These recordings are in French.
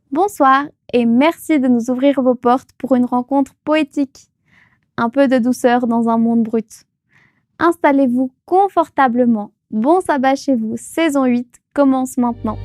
Bonsoir et merci de nous ouvrir vos portes pour une rencontre poétique. Un peu de douceur dans un monde brut. Installez-vous confortablement. Bon sabbat chez vous, saison 8 commence maintenant.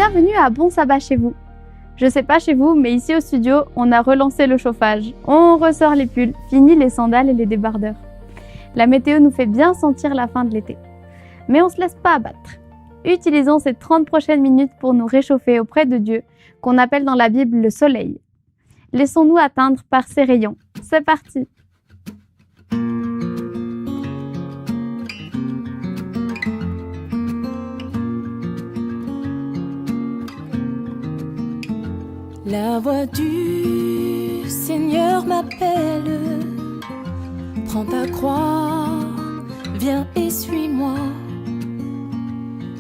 Bienvenue à Bon Sabbat chez vous. Je sais pas chez vous, mais ici au studio, on a relancé le chauffage. On ressort les pulls, fini les sandales et les débardeurs. La météo nous fait bien sentir la fin de l'été. Mais on se laisse pas abattre. Utilisons ces 30 prochaines minutes pour nous réchauffer auprès de Dieu, qu'on appelle dans la Bible le soleil. Laissons-nous atteindre par ses rayons. C'est parti! La voix du Seigneur m'appelle. Prends ta croix, viens et suis-moi.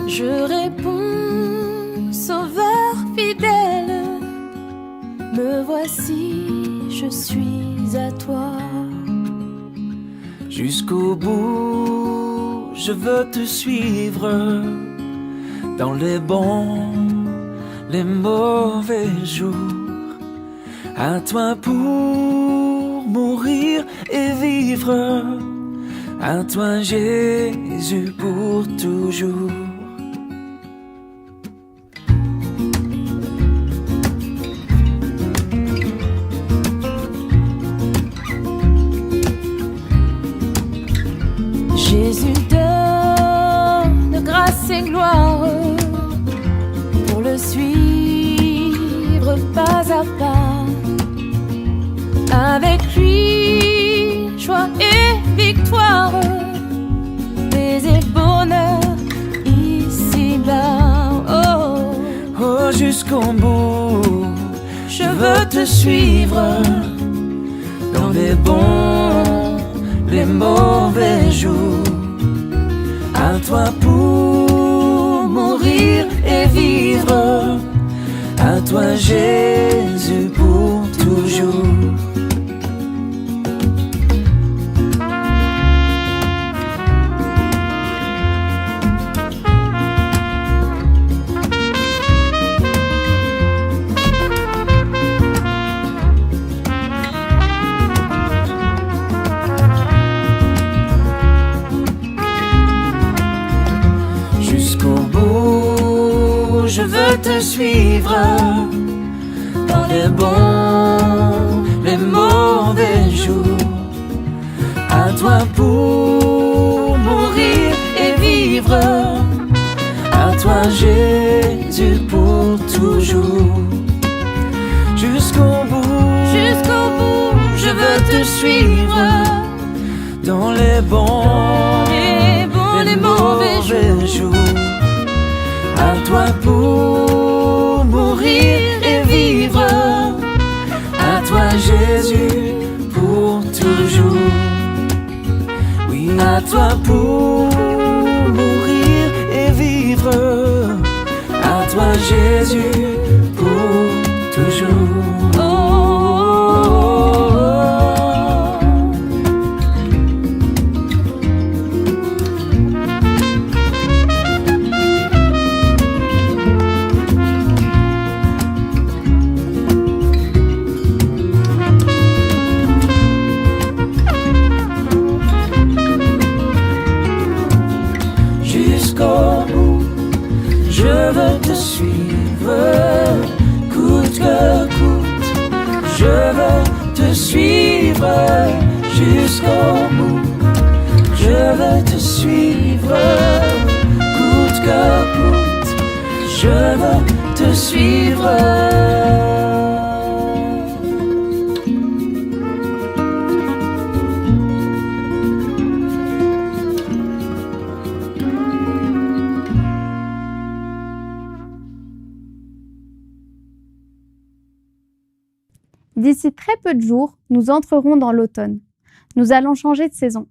Je réponds, Sauveur fidèle, me voici, je suis à toi. Jusqu'au bout, je veux te suivre dans les bons, les mauvais jours. À toi pour mourir et vivre, à toi Jésus pour toujours. Jésus donne grâce et gloire pour le suivre pas à pas. Avec lui, joie et victoire, paix et bonheur ici-bas. Oh, Oh, jusqu'au bout, je veux te suivre dans les bons, les mauvais jours. À toi pour mourir et vivre, à toi Jésus pour toujours. Je veux te suivre dans les bons, les mauvais jours. À toi pour mourir et vivre, à toi Jésus pour toujours. Jusqu'au bout, je veux te suivre dans les bons, les mauvais jours. À toi pour mourir et vivre, à toi Jésus pour toujours. Oui, à toi pour mourir et vivre, à toi Jésus pour toujours. Je veux te suivre, coûte que coûte. Je veux te suivre jusqu'au bout. Je veux te suivre, coûte que coûte. Je veux te suivre. D'ici très peu de jours, nous entrerons dans l'automne. Nous allons changer de saison.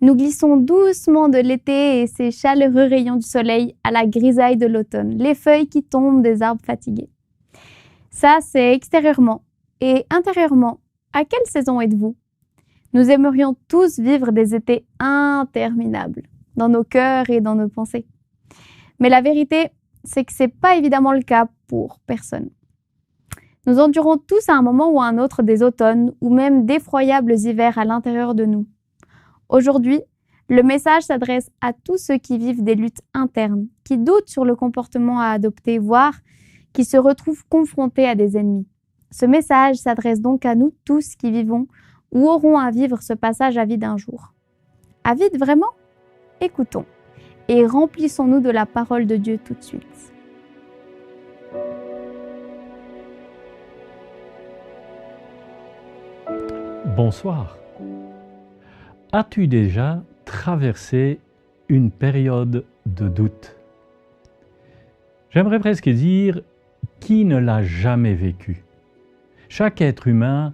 Nous glissons doucement de l'été et ses chaleureux rayons du soleil à la grisaille de l'automne, les feuilles qui tombent des arbres fatigués. Ça, c'est extérieurement. Et intérieurement, à quelle saison êtes-vous? Nous aimerions tous vivre des étés interminables, dans nos cœurs et dans nos pensées. Mais la vérité, c'est que c'est pas évidemment le cas pour personne. Nous endurons tous à un moment ou à un autre des automnes ou même d'effroyables hivers à l'intérieur de nous. Aujourd'hui, le message s'adresse à tous ceux qui vivent des luttes internes, qui doutent sur le comportement à adopter, voire qui se retrouvent confrontés à des ennemis. Ce message s'adresse donc à nous tous qui vivons ou auront à vivre ce passage à vide un jour. À vide vraiment? Écoutons et remplissons-nous de la parole de Dieu tout de suite. Bonsoir. As-tu déjà traversé une période de doute? J'aimerais presque dire, qui ne l'a jamais vécu? Chaque être humain,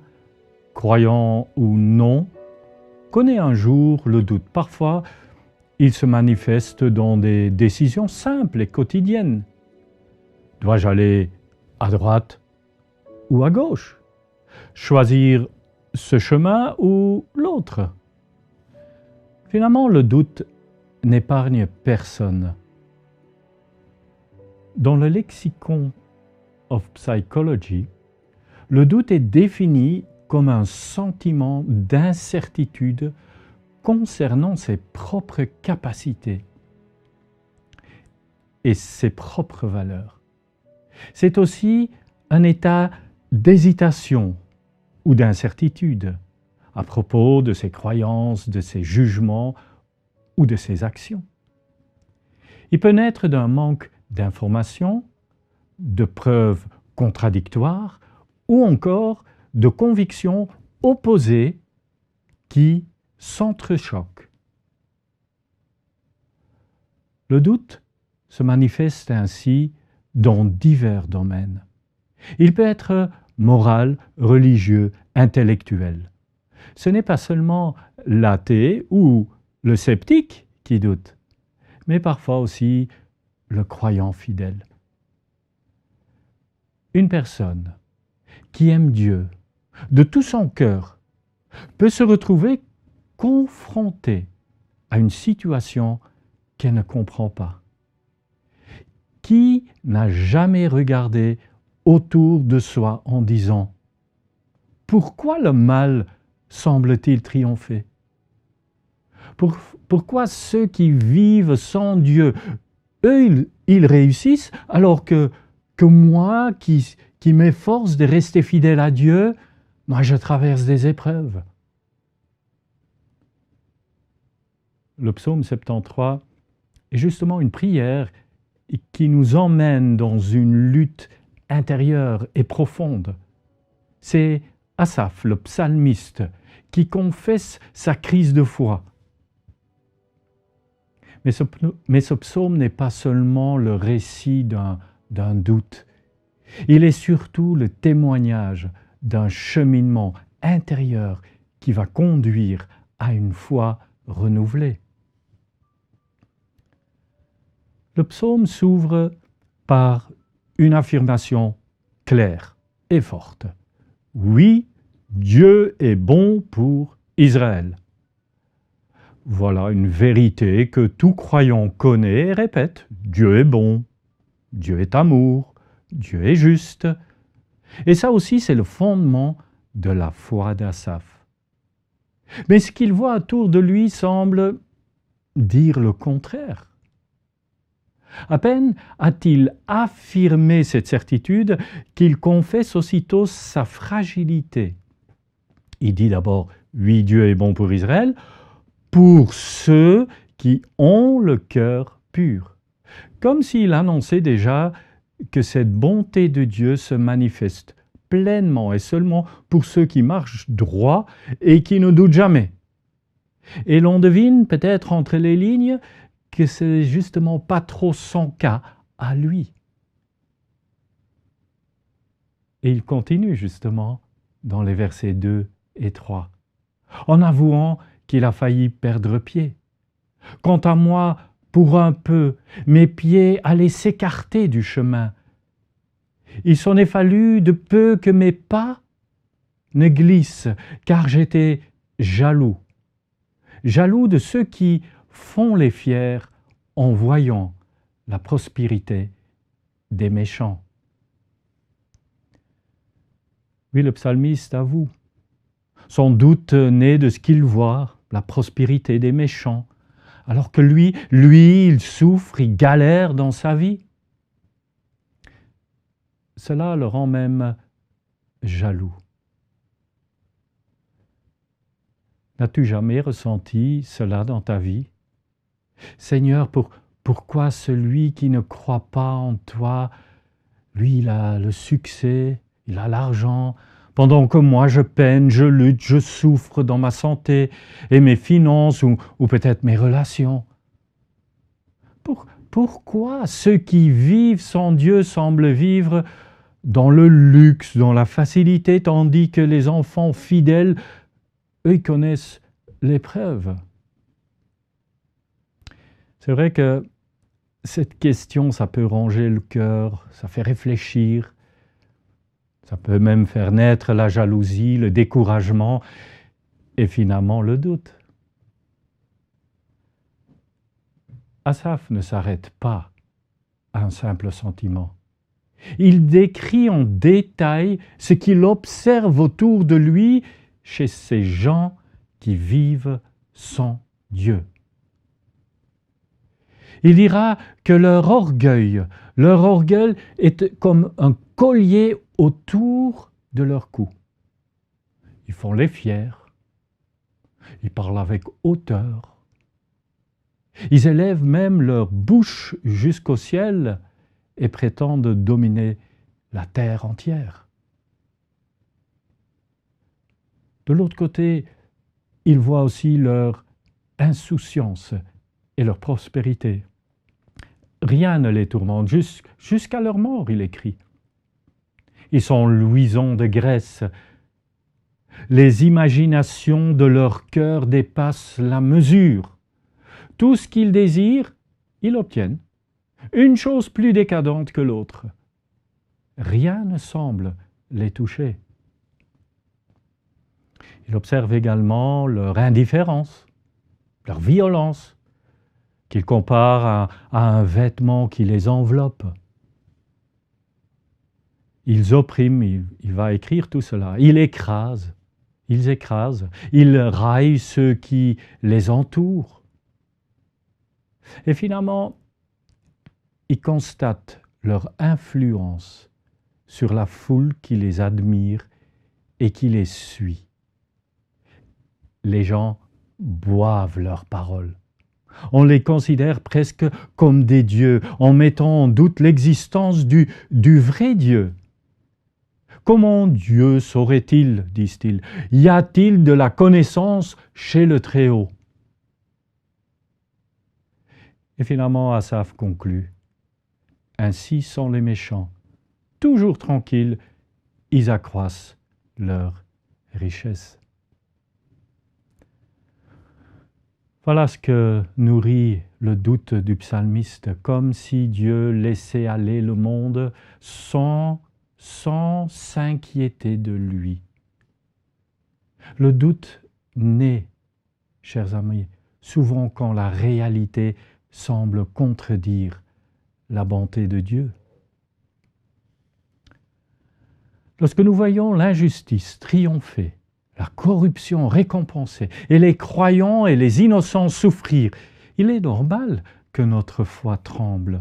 croyant ou non, connaît un jour le doute. Parfois, il se manifeste dans des décisions simples et quotidiennes. Dois-je aller à droite ou à gauche? Choisir ce chemin ou l'autre? Finalement, le doute n'épargne personne. Dans le lexicon of psychology, le doute est défini comme un sentiment d'incertitude concernant ses propres capacités et ses propres valeurs. C'est aussi un état d'hésitation ou d'incertitude à propos de ses croyances, de ses jugements ou de ses actions. Il peut naître d'un manque d'informations, de preuves contradictoires ou encore de convictions opposées qui s'entrechoquent. Le doute se manifeste ainsi dans divers domaines. Il peut être moral, religieux, intellectuel. Ce n'est pas seulement l'athée ou le sceptique qui doute, mais parfois aussi le croyant fidèle. Une personne qui aime Dieu de tout son cœur peut se retrouver confrontée à une situation qu'elle ne comprend pas. Qui n'a jamais regardé autour de soi en disant « Pourquoi le mal semble-t-il triompher? Pourquoi ceux qui vivent sans Dieu, eux, ils réussissent, alors que moi qui m'efforce de rester fidèle à Dieu, moi je traverse des épreuves. » Le psaume 73 est justement une prière qui nous emmène dans une lutte intérieure et profonde. C'est Asaph, le psalmiste, qui confesse sa crise de foi. Mais ce psaume n'est pas seulement le récit d'un doute. Il est surtout le témoignage d'un cheminement intérieur qui va conduire à une foi renouvelée. Le psaume s'ouvre par une affirmation claire et forte. Oui, Dieu est bon pour Israël. Voilà une vérité que tout croyant connaît et répète. Dieu est bon, Dieu est amour, Dieu est juste. Et ça aussi, c'est le fondement de la foi d'Asaph. Mais ce qu'il voit autour de lui semble dire le contraire. À peine a-t-il affirmé cette certitude qu'il confesse aussitôt sa fragilité. Il dit d'abord « Oui, Dieu est bon pour Israël », pour ceux qui ont le cœur pur. Comme s'il annonçait déjà que cette bonté de Dieu se manifeste pleinement et seulement pour ceux qui marchent droit et qui ne doutent jamais. Et l'on devine peut-être entre les lignes que c'est justement pas trop son cas à lui. Et il continue justement dans les versets 2 et 3, en avouant qu'il a failli perdre pied. Quant à moi, pour un peu, mes pieds allaient s'écarter du chemin. Il s'en est fallu de peu que mes pas ne glissent, car j'étais jaloux. Jaloux de ceux qui font les fiers en voyant la prospérité des méchants. Oui, le psalmiste avoue, sans doute né de ce qu'il voit, la prospérité des méchants, alors que lui, il souffre, il galère dans sa vie. Cela le rend même jaloux. N'as-tu jamais ressenti cela dans ta vie? Seigneur, pourquoi celui qui ne croit pas en toi, lui, il a le succès, il a l'argent, pendant que moi je peine, je lutte, je souffre dans ma santé et mes finances ou peut-être mes relations? Pourquoi ceux qui vivent sans Dieu semblent vivre dans le luxe, dans la facilité, tandis que les enfants fidèles, eux, ils connaissent l'épreuve? C'est vrai que cette question, ça peut ranger le cœur, ça fait réfléchir, ça peut même faire naître la jalousie, le découragement et finalement le doute. Asaph ne s'arrête pas à un simple sentiment. Il décrit en détail ce qu'il observe autour de lui chez ces gens qui vivent sans Dieu. Il dira que leur orgueil est comme un collier autour de leur cou. Ils font les fiers, ils parlent avec hauteur, ils élèvent même leur bouche jusqu'au ciel et prétendent dominer la terre entière. De l'autre côté, ils voient aussi leur insouciance et leur prospérité. Rien ne les tourmente, jusqu'à leur mort, il écrit. Ils sont luisants de graisse. Les imaginations de leur cœur dépassent la mesure. Tout ce qu'ils désirent, ils l'obtiennent. Une chose plus décadente que l'autre. Rien ne semble les toucher. Il observe également leur indifférence, leur violence, qu'il compare à un vêtement qui les enveloppe. Ils oppriment, il va écrire tout cela. Ils écrasent, ils raillent ceux qui les entourent. Et finalement, ils constatent leur influence sur la foule qui les admire et qui les suit. Les gens boivent leurs paroles. On les considère presque comme des dieux, en mettant en doute l'existence du vrai Dieu. Comment Dieu saurait-il, disent-ils? Y a-t-il de la connaissance chez le Très-Haut? Et finalement, Asaph conclut. Ainsi sont les méchants. Toujours tranquilles, ils accroissent leur richesse. Voilà ce que nourrit le doute du psalmiste, comme si Dieu laissait aller le monde sans s'inquiéter de lui. Le doute naît, chers amis, souvent quand la réalité semble contredire la bonté de Dieu. Lorsque nous voyons l'injustice triompher, la corruption récompensée, et les croyants et les innocents souffrir, il est normal que notre foi tremble.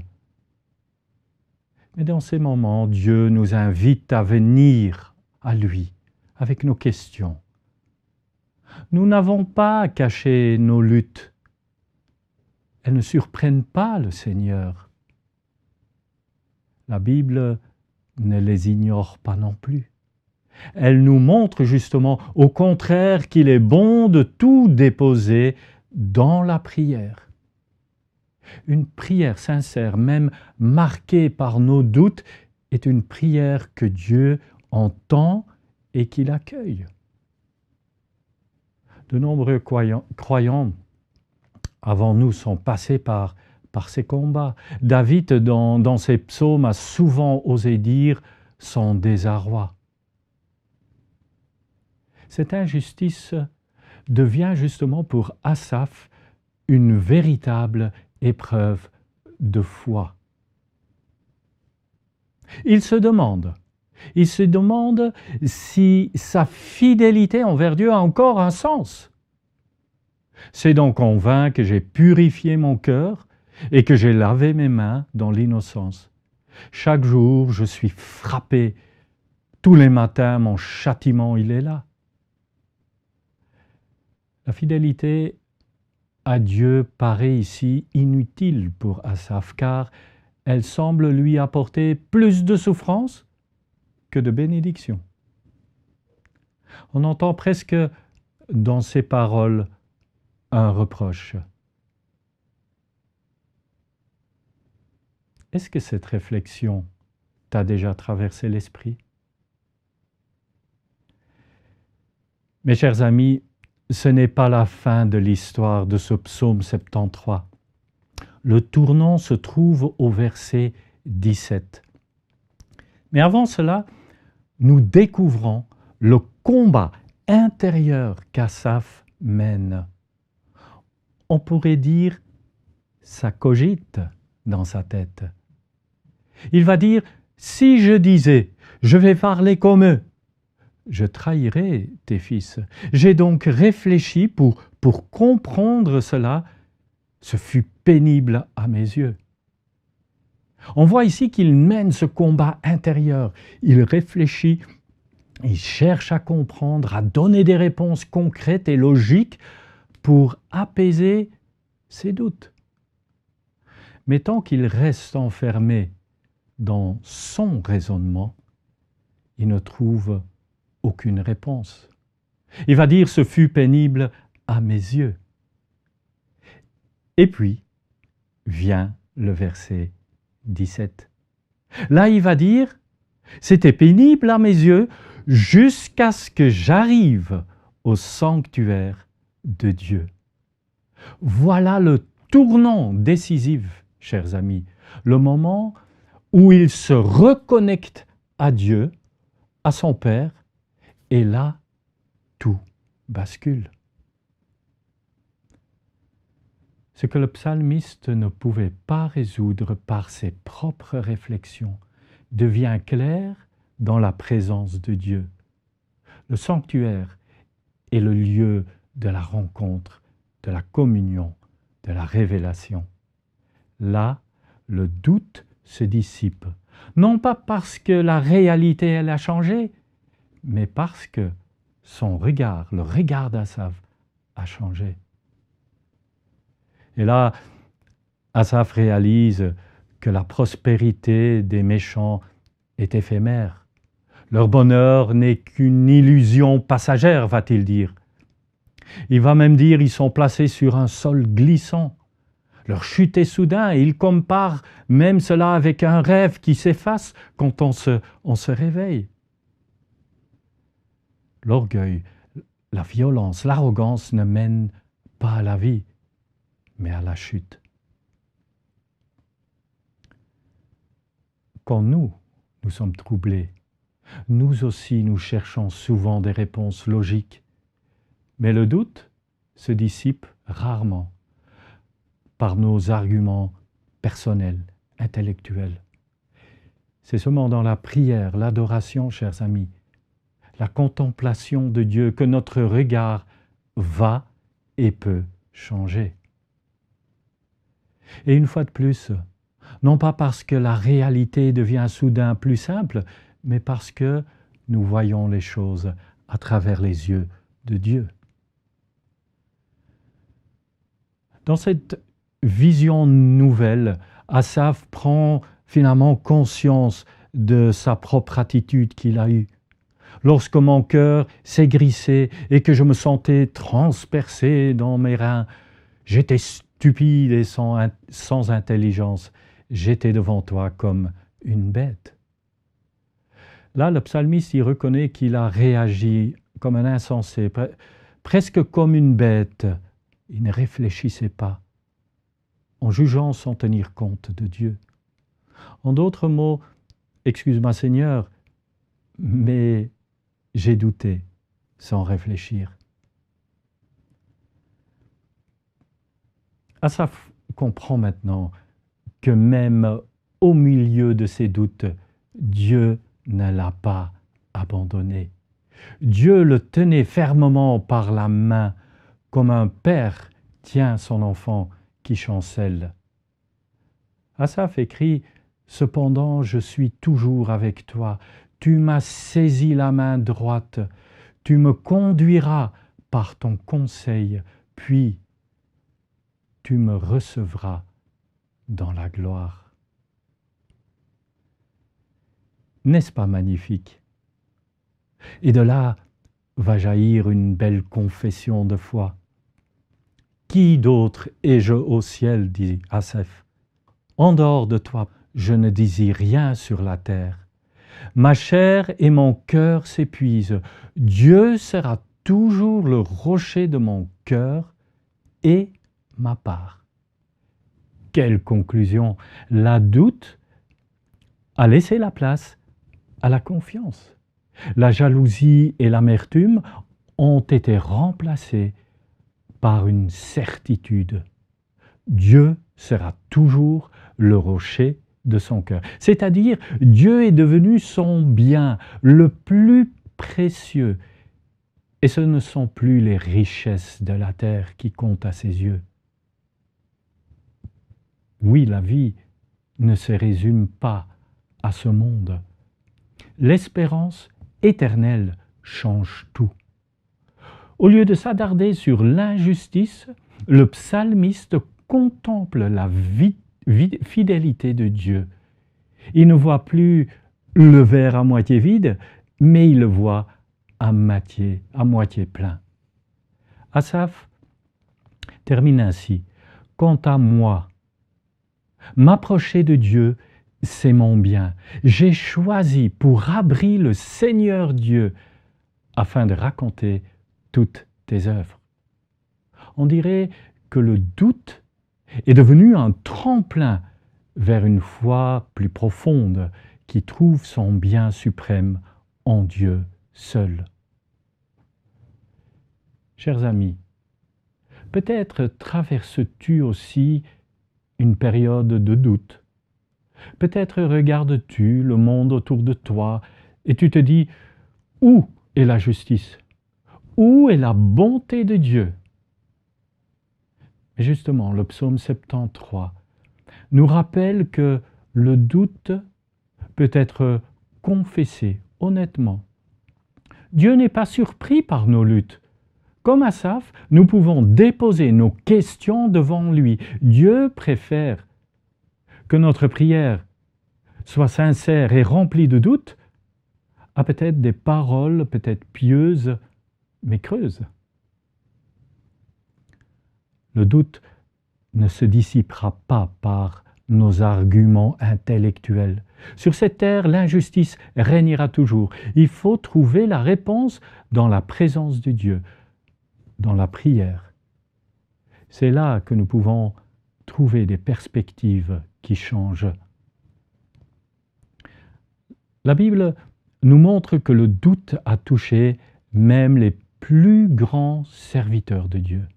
Mais dans ces moments, Dieu nous invite à venir à lui avec nos questions. Nous n'avons pas à cacher nos luttes. Elles ne surprennent pas le Seigneur. La Bible ne les ignore pas non plus. Elle nous montre justement, au contraire, qu'il est bon de tout déposer dans la prière. Une prière sincère, même marquée par nos doutes, est une prière que Dieu entend et qu'il accueille. De nombreux croyants avant nous sont passés par ces combats. David, dans ses psaumes, a souvent osé dire son désarroi. Cette injustice devient justement pour Asaph une véritable épreuve de foi. Il se demande si sa fidélité envers Dieu a encore un sens. C'est donc en vain que j'ai purifié mon cœur et que j'ai lavé mes mains dans l'innocence. Chaque jour, je suis frappé. Tous les matins, mon châtiment, il est là. La fidélité à Dieu paraît ici inutile pour Asaph, car elle semble lui apporter plus de souffrance que de bénédiction. On entend presque dans ses paroles un reproche. Est-ce que cette réflexion t'a déjà traversé l'esprit? Mes chers amis, ce n'est pas la fin de l'histoire de ce psaume 73. Le tournant se trouve au verset 17. Mais avant cela, nous découvrons le combat intérieur qu'Asaph mène. On pourrait dire, ça cogite dans sa tête. Il va dire, si je disais, je vais parler comme eux, je trahirais tes fils. J'ai donc réfléchi pour comprendre cela. Ce fut pénible à mes yeux. On voit ici qu'il mène ce combat intérieur. Il réfléchit, il cherche à comprendre, à donner des réponses concrètes et logiques pour apaiser ses doutes. Mais tant qu'il reste enfermé dans son raisonnement, il ne trouve aucune réponse. Il va dire « ce fut pénible à mes yeux ». Et puis vient le verset 17. Là, il va dire « c'était pénible à mes yeux jusqu'à ce que j'arrive au sanctuaire de Dieu ». Voilà le tournant décisif, chers amis, le moment où il se reconnecte à Dieu, à son Père, et là, tout bascule. Ce que le psalmiste ne pouvait pas résoudre par ses propres réflexions devient clair dans la présence de Dieu. Le sanctuaire est le lieu de la rencontre, de la communion, de la révélation. Là, le doute se dissipe, non pas parce que la réalité elle a changé, mais parce que son regard, le regard d'Asaph, a changé. Et là, Asaph réalise que la prospérité des méchants est éphémère. Leur bonheur n'est qu'une illusion passagère, va-t-il dire. Il va même dire qu'ils sont placés sur un sol glissant. Leur chute est soudain et il compare même cela avec un rêve qui s'efface quand on se réveille. L'orgueil, la violence, l'arrogance ne mènent pas à la vie, mais à la chute. Quand nous sommes troublés, nous aussi nous cherchons souvent des réponses logiques, mais le doute se dissipe rarement par nos arguments personnels, intellectuels. C'est seulement dans la prière, l'adoration, chers amis, la contemplation de Dieu que notre regard va et peut changer. Et une fois de plus, non pas parce que la réalité devient soudain plus simple, mais parce que nous voyons les choses à travers les yeux de Dieu. Dans cette vision nouvelle, Asaph prend finalement conscience de sa propre attitude qu'il a eue. Lorsque mon cœur s'aigrissait et que je me sentais transpercé dans mes reins, j'étais stupide et sans intelligence. J'étais devant toi comme une bête. Là, le psalmiste, il reconnaît qu'il a réagi comme un insensé, presque comme une bête. Il ne réfléchissait pas, en jugeant sans tenir compte de Dieu. En d'autres mots, excuse-moi Seigneur, mais j'ai douté sans réfléchir. Asaph comprend maintenant que même au milieu de ses doutes, Dieu ne l'a pas abandonné. Dieu le tenait fermement par la main, comme un père tient son enfant qui chancelle. Asaph écrit « Cependant, je suis toujours avec toi. Tu m'as saisi la main droite. Tu me conduiras par ton conseil, puis tu me recevras dans la gloire. » N'est-ce pas magnifique? Et de là va jaillir une belle confession de foi. Qui d'autre ai-je au ciel, dit Asaph. En dehors de toi, je ne désire rien sur la terre. Ma chair et mon cœur s'épuisent. Dieu sera toujours le rocher de mon cœur et ma part. Quelle conclusion! La doute a laissé la place à la confiance. La jalousie et l'amertume ont été remplacées par une certitude. Dieu sera toujours le rocher de son cœur. C'est-à-dire, Dieu est devenu son bien le plus précieux. Et ce ne sont plus les richesses de la terre qui comptent à ses yeux. Oui, la vie ne se résume pas à ce monde. L'espérance éternelle change tout. Au lieu de s'attarder sur l'injustice, le psalmiste contemple la fidélité de Dieu. Il ne voit plus le verre à moitié vide, mais il le voit à moitié plein. Asaph termine ainsi. « Quant à moi, m'approcher de Dieu, c'est mon bien. J'ai choisi pour abri le Seigneur Dieu afin de raconter toutes tes œuvres. » On dirait que le doute est devenu un tremplin vers une foi plus profonde qui trouve son bien suprême en Dieu seul. Chers amis, peut-être traverses-tu aussi une période de doute. Peut-être regardes-tu le monde autour de toi et tu te dis « Où est la justice? Où est la bonté de Dieu ?» Mais justement, le psaume 73 nous rappelle que le doute peut être confessé honnêtement. Dieu n'est pas surpris par nos luttes. Comme Asaph, nous pouvons déposer nos questions devant lui. Dieu préfère que notre prière soit sincère et remplie de doutes à peut-être des paroles peut-être pieuses, mais creuses. Le doute ne se dissipera pas par nos arguments intellectuels. Sur cette terre, l'injustice régnera toujours. Il faut trouver la réponse dans la présence de Dieu, dans la prière. C'est là que nous pouvons trouver des perspectives qui changent. La Bible nous montre que le doute a touché même les plus grands serviteurs de Dieu.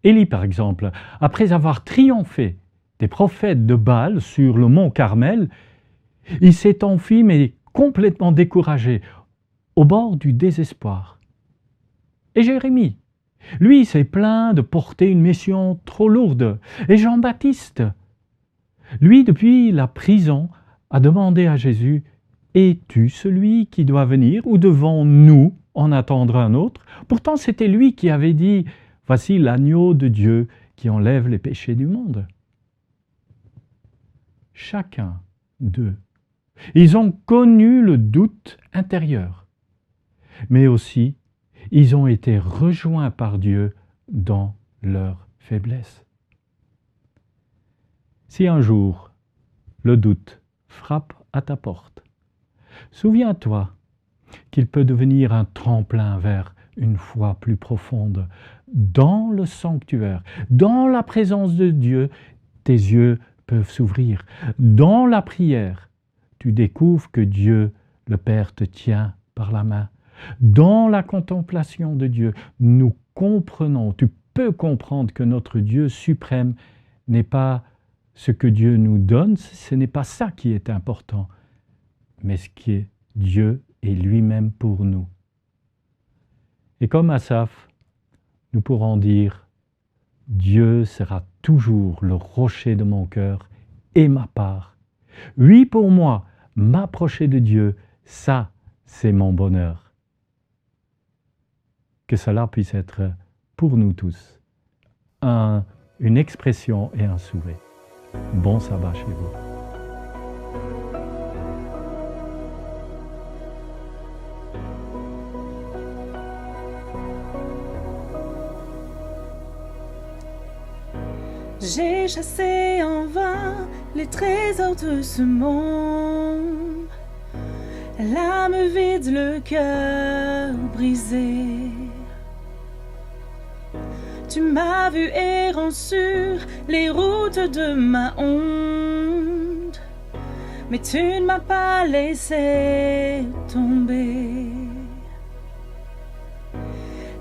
Élie, par exemple, après avoir triomphé des prophètes de Baal sur le mont Carmel, il s'est enfui, mais complètement découragé, au bord du désespoir. Et Jérémie, lui, s'est plaint de porter une mission trop lourde. Et Jean-Baptiste, lui, depuis la prison, a demandé à Jésus « Es-tu celui qui doit venir ou devons-nous en attendre un autre ?» Pourtant, c'était lui qui avait dit « Voici l'agneau de Dieu qui enlève les péchés du monde. » Chacun d'eux, ils ont connu le doute intérieur, mais aussi ils ont été rejoints par Dieu dans leur faiblesse. Si un jour le doute frappe à ta porte, souviens-toi qu'il peut devenir un tremplin vers une foi plus profonde. Dans le sanctuaire, dans la présence de Dieu, tes yeux peuvent s'ouvrir. Dans la prière, tu découvres que Dieu, le Père, te tient par la main. Dans la contemplation de Dieu, nous comprenons, tu peux comprendre que notre Dieu suprême n'est pas ce que Dieu nous donne, ce n'est pas ça qui est important, mais ce qui est Dieu est lui-même pour nous. Et comme Asaph, nous pourrons dire, Dieu sera toujours le rocher de mon cœur et ma part. Oui, pour moi, m'approcher de Dieu, ça, c'est mon bonheur. Que cela puisse être pour nous tous une expression et un souhait. Bon sabbat chez vous. J'ai chassé en vain les trésors de ce monde. L'âme vide, le cœur brisé. Tu m'as vu errant sur les routes de ma honte, mais tu ne m'as pas laissé tomber.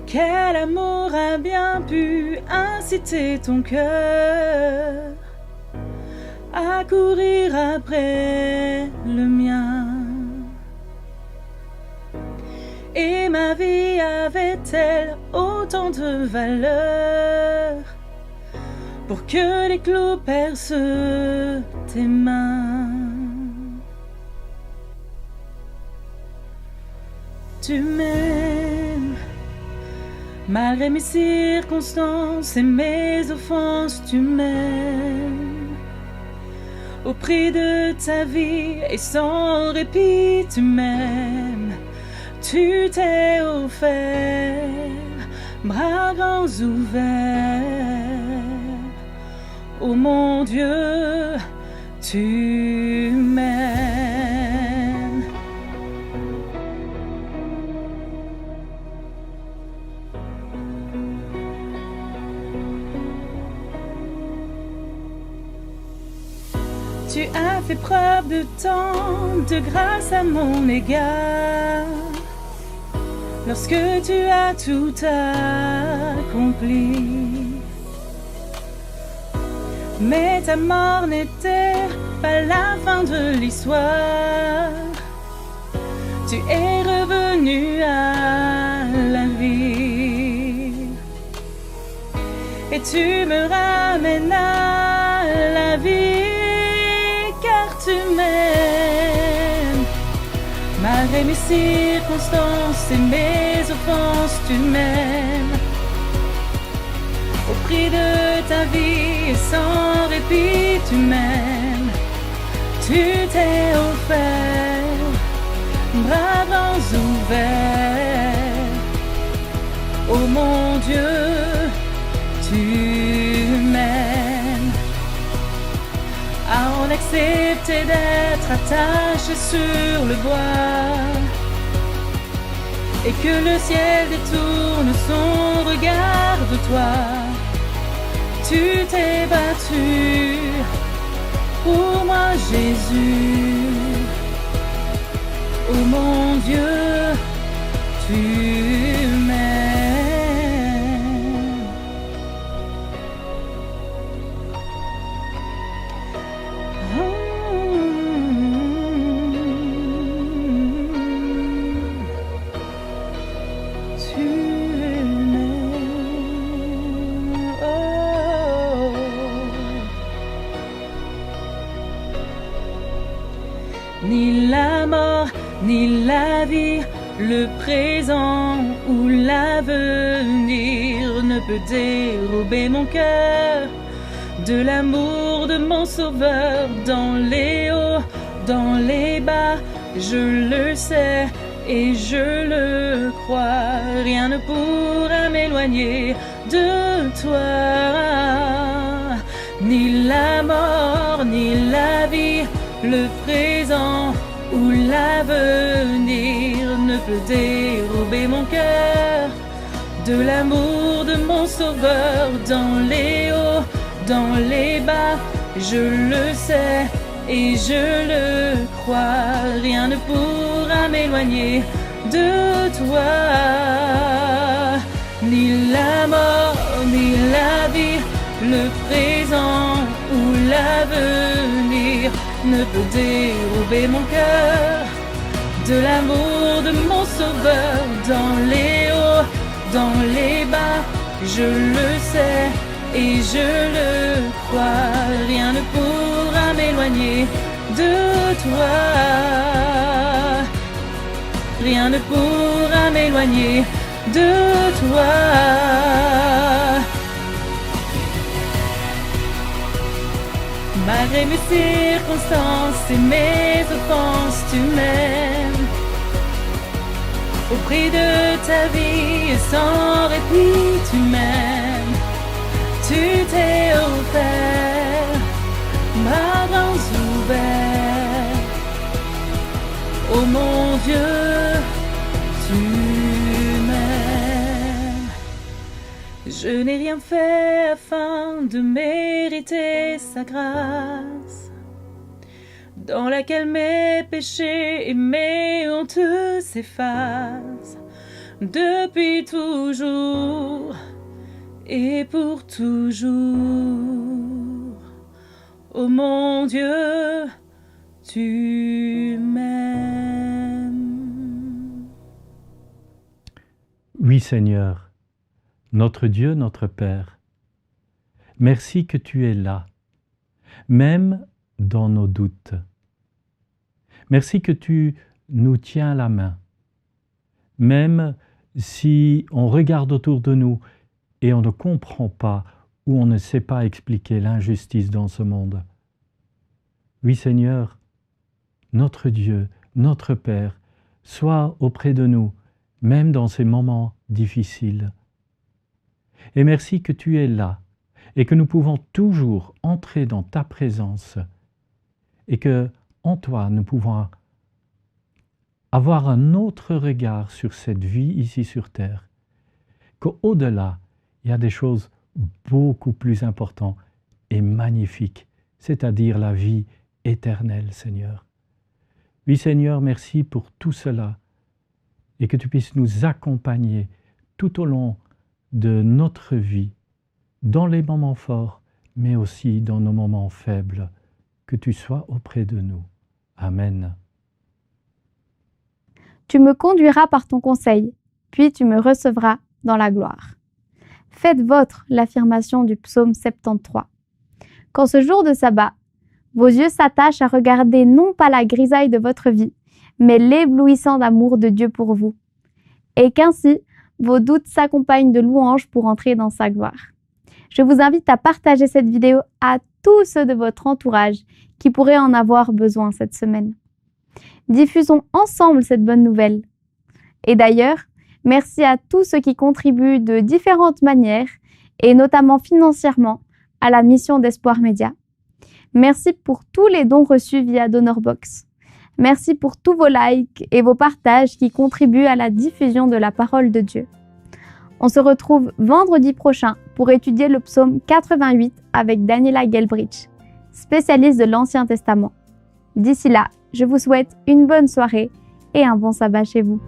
Quel amour a bien pu inciter ton cœur à courir après le mien? Et ma vie avait-elle autant de valeur pour que les clous percent tes mains? Tu m'aimes malgré mes circonstances et mes offenses, tu m'aimes. Au prix de ta vie et sans répit, tu m'aimes. Tu t'es offert, bras grands ouverts. Oh mon Dieu, tu m'aimes. Tu as fait preuve de tant de grâce à mon égard. Lorsque tu as tout accompli, mais ta mort n'était pas la fin de l'histoire. Tu es revenu à la vie et tu me ramènes à la vie, car tu m'aimes. Malgré mes circonstances et mes offenses, tu m'aimes. Au prix de ta vie et sans répit, tu m'aimes. Tu t'es offert, bras grands ouverts. Oh mon Dieu, tu m'aimes. À en accepter d'être attaché sur le bois et que le ciel détourne son regard de toi. Tu t'es battu pour moi, Jésus. Oh mon Dieu, tu m'aimes. Ni la mort, ni la vie, le présent ou l'avenir ne peut dérober mon cœur de l'amour de mon Sauveur. Dans les hauts, dans les bas, je le sais et je le crois. Rien ne pourra m'éloigner de toi. Ni la mort, ni la vie, le présent ou ni l'avenir ne peut dérober mon cœur de l'amour de mon sauveur. Dans les hauts, dans les bas, je le sais et je le crois. Rien ne pourra m'éloigner de toi, ni la mort, ni la vie, le présent ou l'avenir ne peut dérober mon cœur de l'amour de mon sauveur. Dans les hauts, dans les bas, je le sais et je le crois. Rien ne pourra m'éloigner de toi. Rien ne pourra m'éloigner de toi. Malgré mes circonstances et mes offenses, tu m'aimes. Au prix de ta vie et sans répit, tu m'aimes. Tu t'es offert, ma bras ouverts. Oh mon Dieu, tu m'aimes. Je n'ai rien fait afin de mériter sa grâce, dans laquelle mes péchés et mes hontes s'effacent depuis toujours et pour toujours. Oh mon Dieu, tu m'aimes. Oui Seigneur, notre Dieu, notre Père, merci que tu es là, même dans nos doutes. Merci que tu nous tiens la main, même si on regarde autour de nous et on ne comprend pas ou on ne sait pas expliquer l'injustice dans ce monde. Oui Seigneur, notre Dieu, notre Père, sois auprès de nous, même dans ces moments difficiles. Et merci que tu es là et que nous pouvons toujours entrer dans ta présence et que en toi nous pouvons avoir un autre regard sur cette vie ici sur terre, qu'au-delà, il y a des choses beaucoup plus importantes et magnifiques, c'est-à-dire la vie éternelle, Seigneur. Oui, Seigneur, merci pour tout cela et que tu puisses nous accompagner tout au long de notre vie, dans les moments forts, mais aussi dans nos moments faibles, que tu sois auprès de nous. Amen. Tu me conduiras par ton conseil, puis tu me recevras dans la gloire. Faites vôtre l'affirmation du psaume 73. Quand ce jour de sabbat, vos yeux s'attachent à regarder non pas la grisaille de votre vie, mais l'éblouissant amour de Dieu pour vous, et qu'ainsi vos doutes s'accompagnent de louanges pour entrer dans sa gloire. Je vous invite à partager cette vidéo à tous ceux de votre entourage qui pourraient en avoir besoin cette semaine. Diffusons ensemble cette bonne nouvelle. Et d'ailleurs, merci à tous ceux qui contribuent de différentes manières, et notamment financièrement, à la mission d'Espoir Média. Merci pour tous les dons reçus via DonorBox. Merci pour tous vos likes et vos partages qui contribuent à la diffusion de la parole de Dieu. On se retrouve vendredi prochain pour étudier le psaume 88 avec Daniela Gelbrich, spécialiste de l'Ancien Testament. D'ici là, je vous souhaite une bonne soirée et un bon sabbat chez vous.